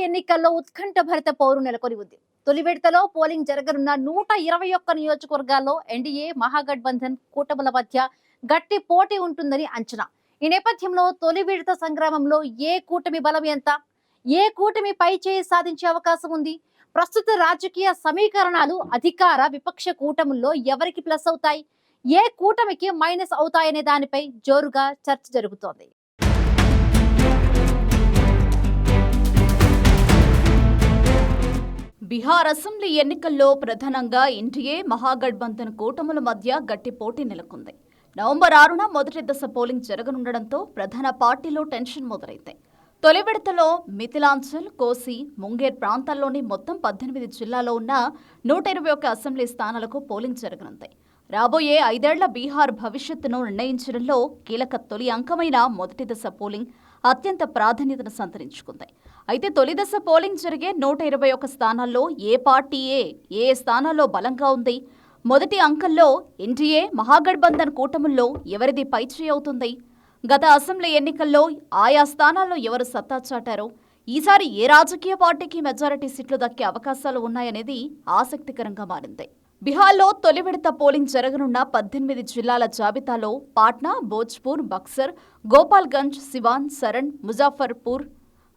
ఎన్నికల్లో ఉత్కంఠభరిత పోరు నెలకొని ఉంది. తొలి విడతలో పోలింగ్ జరగనున్న 121 నియోజకవర్గాల్లో ఎన్డీఏ మహాగఠబంధన్ కూటముల మధ్య గట్టి పోటీ ఉంటుందని అంచనా. ఈ నేపథ్యంలో తొలి విడత సంగ్రామంలో ఏ కూటమి బలం ఎంత, ఏ కూటమి పై చేయి సాధించే అవకాశం ఉంది, ప్రస్తుత రాజకీయ సమీకరణాలు అధికార విపక్ష కూటముల్లో ఎవరికి ప్లస్ అవుతాయి, ఏ కూటమికి మైనస్ అవుతాయనే దానిపై జోరుగా చర్చ జరుగుతోంది. బీహార్ అసెంబ్లీ ఎన్నికల్లో ప్రధానంగా ఎన్డీఏ మహాగఠబంధన్ కూటముల మధ్య గట్టి పోటీ నెలకొంది. నవంబర్ 6న మొదటి దశ పోలింగ్ జరగనుండడంతో ప్రధాన పార్టీలో టెన్షన్ మొదలైంది. తొలి విడతలో మిథిలాంచల్, కోసి, ముంగేర్ ప్రాంతాల్లోని మొత్తం 18 జిల్లాల్లో ఉన్న 121 అసెంబ్లీ స్థానాలకు పోలింగ్ జరగనుంది. రాబోయే 5 ఏళ్ల బీహార్ భవిష్యత్తును నిర్ణయించడంలో కీలక తొలి అంకమైన మొదటి దశ పోలింగ్ అత్యంత ప్రాధాన్యతను సంతరించుకుంది. అయితే తొలి దశ పోలింగ్ జరిగే 121 స్థానాల్లో ఏ పార్టీ ఏ స్థానాల్లో బలంగా ఉంది, మొదటి అంకంలో ఎన్డీఏ మహాగఠబంధన్ కూటముల్లో ఎవరిది పైచేయి అవుతుంది, గత అసెంబ్లీ ఎన్నికల్లో ఆయా స్థానాల్లో ఎవరు సత్తా చాటారో, ఈసారి ఏ రాజకీయ పార్టీకి మెజారిటీ సీట్లు దక్కే అవకాశాలు ఉన్నాయనేది ఆసక్తికరంగా మారింది. బీహార్లో తొలి విడత పోలింగ్ జరగనున్న 18 జిల్లాల జాబితాలో పాట్నా, భోజ్పూర్, బక్సర్, గోపాల్గంజ్, సివాన్, సరణ్, ముజాఫర్పూర్,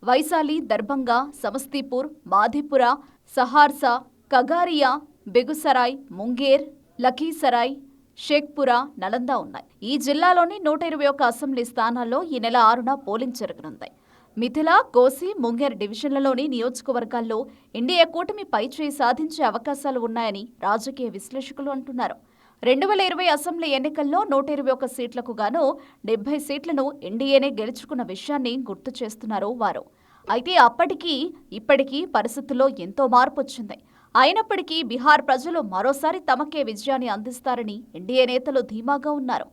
వైశాలి, దర్భంగా, సమస్తీపూర్, మాధేపురా, సహార్సా, కగారియా, బెగుసరాయ్, ముంగేర్, లఖీసరాయ్, షేక్పురా, నలంద ఉన్నాయి. ఈ జిల్లాలోని 121 అసెంబ్లీ స్థానాల్లో ఈ నెల 6న పోలింగ్ జరగనుంది. మిథిలా, కోసి, ముంగేర్ డివిజన్లలోని నియోజకవర్గాల్లో ఎన్డీఏ కూటమి పైచేయి సాధించే అవకాశాలు ఉన్నాయని రాజకీయ విశ్లేషకులు అంటున్నారు. 2020 అసెంబ్లీ ఎన్నికల్లో 121 సీట్లకు గాను 70 సీట్లను ఎన్డీఏనే గెలుచుకున్న విషయాన్ని గుర్తు చేస్తున్నారు వారు. అయితే అప్పటికీ ఇప్పటికీ పరిస్థితుల్లో ఎంతో మార్పు వచ్చింది. అయినప్పటికీ బీహార్ ప్రజలు మరోసారి తమకే విజయాన్ని అందిస్తారని ఎన్డీఏ నేతలు ధీమాగా ఉన్నారు.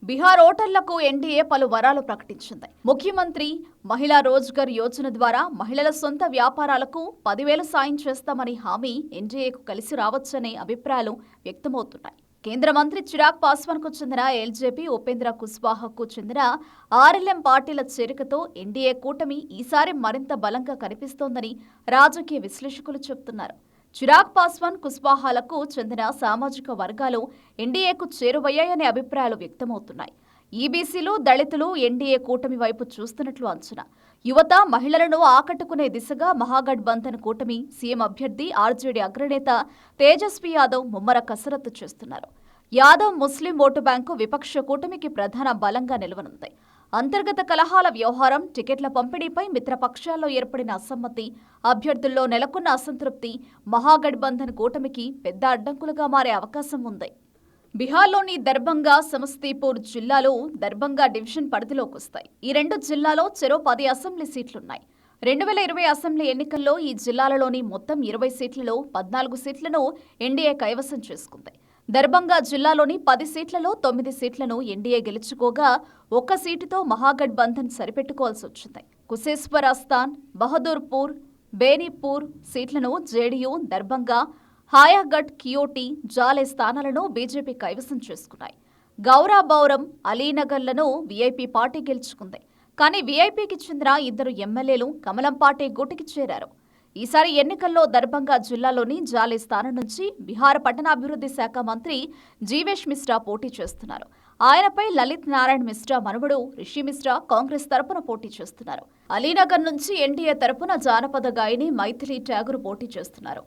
బీహార్ ఓటర్లకు ఎన్డీఏ పలు వరాలు ప్రకటించింది. ముఖ్యమంత్రి మహిళా రోజ్గర్ యోజన ద్వారా మహిళల సొంత వ్యాపారాలకు 10,000 సాయం చేస్తామని హామీ ఎన్డీఏకు కలిసి రావచ్చనే అభిప్రాయాలు వ్యక్తమవుతున్నాయి. కేంద్ర మంత్రి చిరాగ్ పాస్వాన్కు చెందిన ఎల్జేపీ, ఉపేంద్ర కుష్వాహాకు చెందిన ఆర్ఎల్ఎం పార్టీల చేరికతో ఎన్డీఏ కూటమి ఈసారి మరింత బలంగా కనిపిస్తోందని రాజకీయ విశ్లేషకులు చెబుతున్నారు. చిరాగ్ పాస్వాన్, కుష్వాహాలకు చెందిన సామాజిక వర్గాలు ఎన్డీఏకు చేరువయ్యాయనే అభిప్రాయాలు వ్యక్తమవుతున్నాయి. ఈబీసీలు, దళితులు ఎన్డీఏ కూటమి వైపు చూస్తున్నట్లు అంచనా. యువత, మహిళలను ఆకట్టుకునే దిశగా మహాగఠబంధన్ కూటమి సీఎం అభ్యర్థి ఆర్జేడీ అగ్రనేత తేజస్వి యాదవ్ ముమ్మర కసరత్తు చేస్తున్నారు. యాదవ్ ముస్లిం ఓటు బ్యాంకు విపక్ష కూటమికి ప్రధాన బలంగా నిలవనుంది. అంతర్గత కలహాల వ్యవహారం, టికెట్ల పంపిణీపై మిత్రపక్షాల్లో ఏర్పడిన అసమ్మతి, అభ్యర్థుల్లో నెలకొన్న అసంతృప్తి మహాగఠబంధన్ కూటమికి పెద్ద అడ్డంకులుగా మారే అవకాశం ఉంది. బీహార్లోని దర్భంగా, సమస్తీపూర్ జిల్లాలు దర్భంగా డివిజన్ పరిధిలోకి వస్తాయి. ఈ 2 జిల్లాలో చెరో 10 అసెంబ్లీ సీట్లున్నాయి. 2020 అసెంబ్లీ ఎన్నికల్లో ఈ జిల్లాలలోని మొత్తం 20 సీట్లలో 14 సీట్లను ఎన్డీఏ కైవసం చేసుకుంది. దర్భంగా జిల్లాలోని 10 సీట్లలో 9 సీట్లను ఎన్డీఏ గెలుచుకోగా 1 సీటుతో మహాగఠబంధన్ సరిపెట్టుకోవాల్సి వచ్చింది. కుశేశ్వర్ అస్థాన్, బహదూర్పూర్, బేనీపూర్ సీట్లను జేడీయూ, దర్భంగా, హాయాగఢ్, కియోటి, జాలే స్థానాలను బీజేపీ కైవసం చేసుకున్నాయి. గౌరాబౌరం, అలీనగర్లను వీఐపీ పార్టీ గెలుచుకుంది. కానీ వీఐపీకి చెందిన 2 ఎమ్మెల్యేలు కమలం పార్టీ గూటికి చేరారు. ఈసారి ఎన్నికల్లో దర్భంగా జిల్లాలోని జాలే స్థానం నుంచి బీహార్ పట్టణాభివృద్ధి శాఖ మంత్రి జీవేష్ మిశ్రా పోటీ చేస్తున్నారు. ఆయనపై లలిత్ నారాయణ్ మిశ్రా మనవడు రిషి మిశ్రా కాంగ్రెస్ తరపున పోటీ చేస్తున్నారు. అలీనగర్ నుంచి ఎన్డీఏ తరపున జానపద గాయని మైథిలి ఠాగూర్ పోటీ చేస్తున్నారు.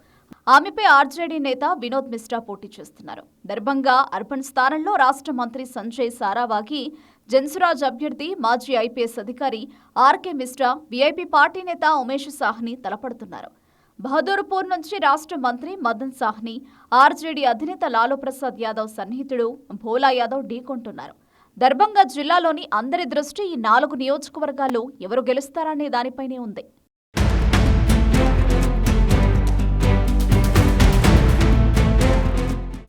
ఆమెపై ఆర్జేడీ నేత వినోద్ మిశ్రా పోటీ చేస్తున్నారు. దర్భంగా అర్బన్ స్థానంలో రాష్ట్ర మంత్రి సంజయ్ సారావాగి, జన్సురాజ్ అభ్యర్థి మాజీ ఐపీఎస్ అధికారి ఆర్కే మిశ్రా, వీఐపీ పార్టీ నేత ఉమేష్ సాహ్ని తలపడుతున్నారు. బహదూర్పూర్ నుంచి రాష్ట్ర మంత్రి మదన్ సాహ్ని, ఆర్జేడీ అధినేత లాలూ ప్రసాద్ యాదవ్ సన్నిహితుడు భోలా యాదవ్ ఢీకొంటున్నారు. దర్భంగా జిల్లాలోని అందరి దృష్టి ఈ 4 నియోజకవర్గాల్లో ఎవరు గెలుస్తారనే దానిపైనే ఉంది.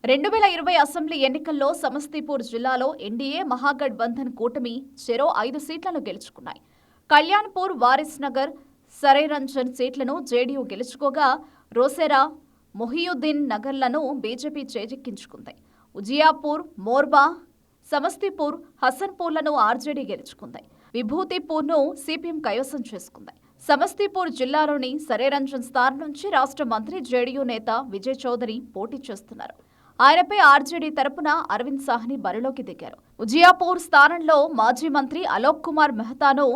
2020 అసెంబ్లీ ఎన్నికల్లో సమస్తీపూర్ జిల్లాలో ఎన్డీఏ మహాగఠబంధన్ కూటమి చెరో 5 సీట్లను గెలుచుకున్నాయి. కళ్యాణ్పూర్, వారిస్ నగర్, సరైరంజన్ సీట్లను జేడీయూ గెలుచుకోగా రోసేరా, మొహియుద్దీన్ నగర్లను బీజేపీ చేజిక్కించుకుంది. ఉజియాపూర్, మోర్బా, సమస్తీపూర్, హసన్పూర్లను ఆర్జేడీ గెలుచుకుంది. విభూతిపూర్ను సిపిఎం కైవసం చేసుకుంది. సమస్తీపూర్ జిల్లాలోని సరేరంజన్ స్థానం నుంచి రాష్ట్ర మంత్రి జేడీయూ నేత విజయ్ చౌదరి పోటీ చేస్తున్నారు. ఆయనపై ఆర్జేడీ తరపున అరవింద్ సాహ్ని బరిలోకి దిగారు. ఉజియాపూర్ స్థానంలో మాజీ మంత్రి అలోక్ కుమార్ మెహతాను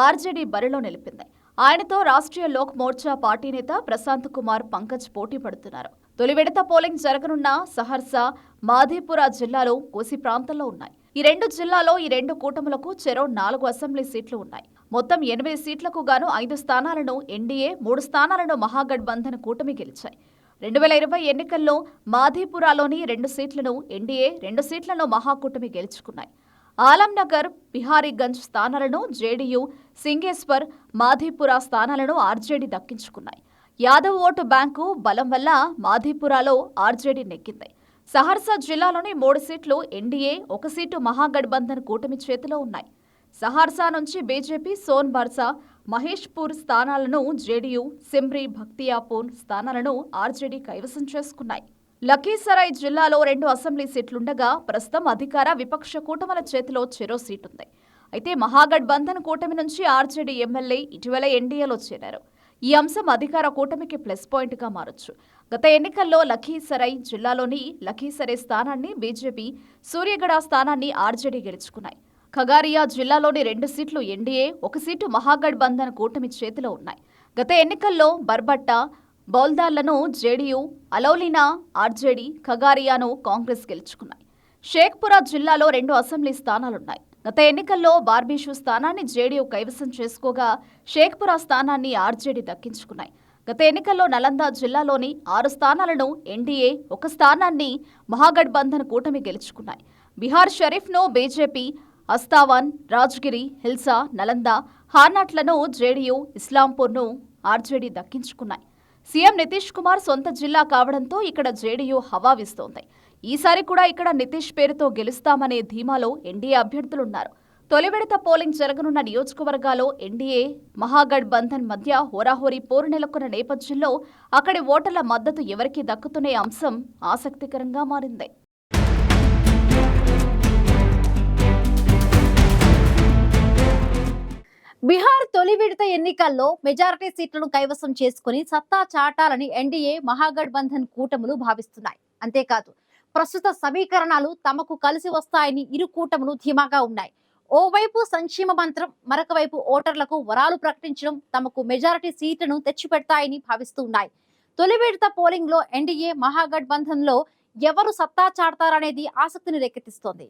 ఆర్జేడీ బరిలో నిలిపింది. ఆయనతో రాష్ట్రీయ లోక్ మోర్చా పార్టీ నేత ప్రశాంత్ కుమార్ పంకజ్ పోటీ పడుతున్నారు. తొలి విడత పోలింగ్ జరగనున్న సహర్సా, మాధేపురా జిల్లాలో కోసి ప్రాంతంలో ఉన్నాయి. ఈ రెండు జిల్లాలో ఈ రెండు కూటములకు చెరో 4 అసెంబ్లీ సీట్లు ఉన్నాయి. మొత్తం 80 సీట్లకు గాను 5 స్థానాలను ఎన్డీఏ, 3 స్థానాలను మహాగఠబంధన్ కూటమి గెలిచాయి. 2020 ఎన్నికల్లో మాధేపురాలోని 2 సీట్లను ఎన్డీఏ, 2 సీట్లను మహాకూటమి గెలుచుకున్నాయి. ఆలంనగర్, బిహారీగంజ్ స్థానాలను జేడీయూ, సింగేశ్వర్, మాధేపురా స్థానాలను ఆర్జేడీ దక్కించుకున్నాయి. యాదవ్ ఓటు బ్యాంకు బలం వల్ల మాధేపురాలో ఆర్జేడీ నెగ్గింది. సహర్సా జిల్లాలోని 3 సీట్లు ఎన్డీఏ, 1 సీటు మహాగఠబంధన్ కూటమి చేతిలో ఉన్నాయి. సహర్సా నుంచి బీజేపీ సోన్బర్సా, మహేష్పూర్ స్థానాలను జేడీయూ, సిమ్రీ, భక్తియాపూర్ స్థానాలను ఆర్జేడీ కైవసం చేసుకున్నాయి. లఖీసరాయ్ జిల్లాలో 2 అసెంబ్లీ సీట్లుండగా ప్రస్తుతం అధికార, విపక్ష కూటముల చేతిలో చెరో సీటుంది. అయితే మహాగఠబంధన్ కూటమి నుంచి ఆర్జేడీ ఎమ్మెల్యే ఇటీవల ఎన్డీఏలో చేరారు. ఈ అంశం అధికార కూటమికి ప్లస్ పాయింట్గా మారొచ్చు. గత ఎన్నికల్లో లఖీసరాయ్ జిల్లాలోని లఖీసరే స్థానాన్ని బీజేపీ, సూర్యగఢ స్థానాన్ని ఆర్జేడీ గెలుచుకున్నాయి. ఖగారియా జిల్లాలోని 2 సీట్లు ఎన్డీఏ, 1 సీటు మహాగఠబంధన్ కూటమి చేతిలో ఉన్నాయి. గత ఎన్నికల్లో బర్బట్టా, బౌల్దార్లను జేడీయూ, అలౌలీనా ఆర్జేడీ, ఖగారియాను కాంగ్రెస్ గెలుచుకున్నాయి. షేక్పురా జిల్లాలో 2 అసెంబ్లీ స్థానాలున్నాయి. గత ఎన్నికల్లో బార్బీషు స్థానాన్ని జేడీయూ కైవసం చేసుకోగా షేక్పురా స్థానాన్ని ఆర్జేడీ దక్కించుకున్నాయి. గత ఎన్నికల్లో నలంద జిల్లాలోని 6 స్థానాలను ఎన్డీఏ, 1 స్థానాన్ని మహాగఠబంధన్ కూటమి గెలుచుకున్నాయి. బీహార్ షరీఫ్ను బీజేపీ, అస్తావాన్, రాజ్గిరి, హిల్సా, నలంద, హార్నాట్లను జేడీయూ, ఇస్లాంపూర్ను ఆర్జేడీ దక్కించుకున్నాయి. సీఎం నితీష్ కుమార్ సొంత జిల్లా కావడంతో ఇక్కడ జేడీయూ హవా వీస్తోంది. ఈసారి కూడా ఇక్కడ నితీష్ పేరుతో గెలుస్తామనే ధీమాలో ఎన్డీఏ అభ్యర్థులున్నారు. తొలి విడత పోలింగ్ జరగనున్న నియోజకవర్గాల్లో ఎన్డీఏ, మహాగఠబంధన్ మధ్య హోరాహోరీ పోరు నెలకొన్న నేపథ్యంలో అక్కడి ఓటర్ల మద్దతు ఎవరికి దక్కుతునే అంశం ఆసక్తికరంగా మారింది. బీహార్ తొలి విడత ఎన్నికల్లో మెజారిటీ సీట్లను కైవసం చేసుకుని సత్తా చాటాలని ఎన్డీఏ, మహాగఠబంధన్ కూటములు భావిస్తున్నాయి. అంతేకాదు ప్రస్తుత సమీకరణాలు తమకు కలిసి వస్తాయని ఇరు కూటములు ధీమాగా ఉన్నాయి. ఓవైపు సంక్షేమ మంత్రం, మరొక వైపు ఓటర్లకు వరాలు ప్రకటించడం తమకు మెజారిటీ సీట్లను తెచ్చిపెడతాయని భావిస్తూ ఉన్నాయి. తొలి విడత పోలింగ్ లో ఎన్డీఏ, మహాగఠబంధన్ లో ఎవరు సత్తా చాడతారనేది ఆసక్తిని రేకెత్తిస్తోంది.